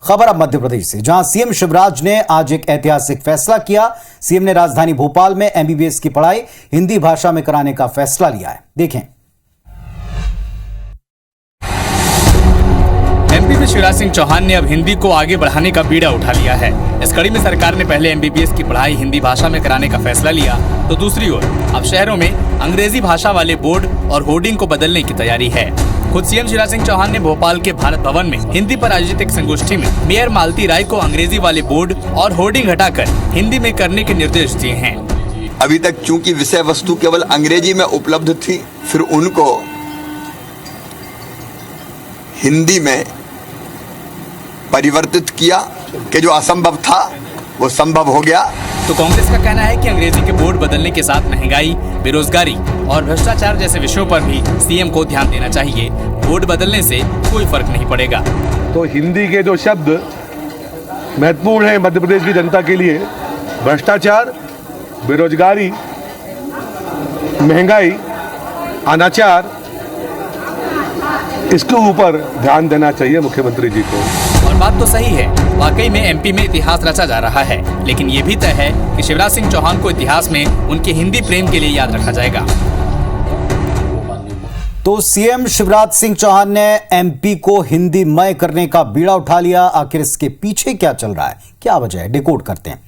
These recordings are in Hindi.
खबर अब मध्य प्रदेश से, जहां सीएम शिवराज ने आज एक ऐतिहासिक फैसला किया। सीएम ने राजधानी भोपाल में एमबीबीएस की पढ़ाई हिंदी भाषा में कराने का फैसला लिया है। देखें। एमपी में शिवराज सिंह चौहान ने अब हिंदी को आगे बढ़ाने का बीड़ा उठा लिया है। इस कड़ी में सरकार ने पहले एमबीबीएस की पढ़ाई हिंदी भाषा में कराने का फैसला लिया, तो दूसरी ओर अब शहरों में अंग्रेजी भाषा वाले बोर्ड और होर्डिंग को बदलने की तैयारी है। खुद सीएम शिवराज सिंह चौहान ने भोपाल के भारत भवन में हिंदी पर आयोजित एक संगोष्ठी में मेयर मालती राय को अंग्रेजी वाले बोर्ड और होर्डिंग हटाकर हिंदी में करने के निर्देश दिए हैं। अभी तक चूंकि विषय वस्तु केवल अंग्रेजी में उपलब्ध थी, फिर उनको हिंदी में परिवर्तित किया कि जो असंभव था वो संभव हो गया। तो कांग्रेस का कहना है कि अंग्रेजी के बोर्ड बदलने के साथ महंगाई, बेरोजगारी और भ्रष्टाचार जैसे विषयों पर भी सीएम को ध्यान देना चाहिए। बोर्ड बदलने से कोई फर्क नहीं पड़ेगा। तो हिंदी के जो शब्द महत्वपूर्ण हैं मध्य प्रदेश की जनता के लिए, भ्रष्टाचार, बेरोजगारी, महंगाई, अनाचार, इसके ऊपर ध्यान देना चाहिए मुख्यमंत्री जी को। और बात तो सही है, वाकई में एमपी में इतिहास रचा जा रहा है, लेकिन ये भी तय है कि शिवराज सिंह चौहान को इतिहास में उनके हिंदी प्रेम के लिए याद रखा जाएगा। तो सीएम शिवराज सिंह चौहान ने एमपी को हिंदीमय करने का बीड़ा उठा लिया। आखिर इसके पीछे क्या चल रहा है, क्या वजह है, डिकोड करते हैं।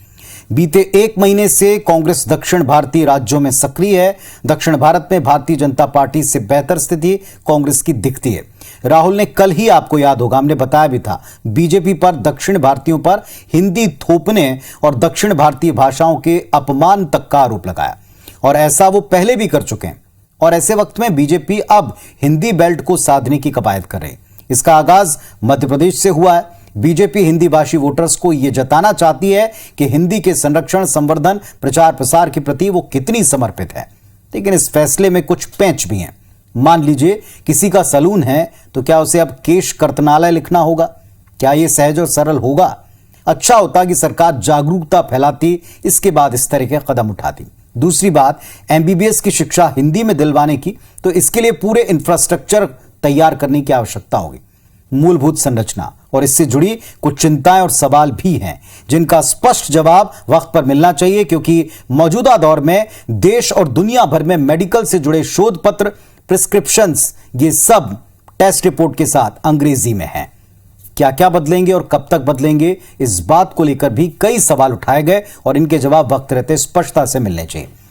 बीते एक महीने से कांग्रेस दक्षिण भारतीय राज्यों में सक्रिय है। दक्षिण भारत में भारतीय जनता पार्टी से बेहतर स्थिति कांग्रेस की दिखती है। राहुल ने कल ही, आपको याद होगा, हमने बताया भी था, बीजेपी पर दक्षिण भारतीयों पर हिंदी थोपने और दक्षिण भारतीय भाषाओं के अपमान तक का आरोप लगाया, और ऐसा वो पहले भी कर चुके हैं। और ऐसे वक्त में बीजेपी अब हिंदी बेल्ट को साधने की कवायद कर रही। इसका आगाज मध्य प्रदेश से हुआ है। बीजेपी हिंदी भाषी वोटर्स को यह जताना चाहती है कि हिंदी के संरक्षण, संवर्धन, प्रचार प्रसार के प्रति वो कितनी समर्पित है। लेकिन इस फैसले में कुछ पेंच भी हैं। मान लीजिए किसी का सलून है, तो क्या उसे अब केश कर्तनालय लिखना होगा? क्या यह सहज और सरल होगा? अच्छा होता कि सरकार जागरूकता फैलाती, इसके बाद इस तरह के कदम उठाती। दूसरी बात, एमबीबीएस की शिक्षा हिंदी में दिलवाने की, तो इसके लिए पूरे इंफ्रास्ट्रक्चर तैयार करने की आवश्यकता होगी, मूलभूत संरचना। और इससे जुड़ी कुछ चिंताएं और सवाल भी हैं, जिनका स्पष्ट जवाब वक्त पर मिलना चाहिए, क्योंकि मौजूदा दौर में देश और दुनिया भर में मेडिकल से जुड़े शोध पत्र, प्रिस्क्रिप्शंस, ये सब टेस्ट रिपोर्ट के साथ अंग्रेजी में हैं। क्या क्या बदलेंगे और कब तक बदलेंगे, इस बात को लेकर भी कई सवाल उठाए गए, और इनके जवाब वक्त रहते स्पष्टता से मिलने चाहिए।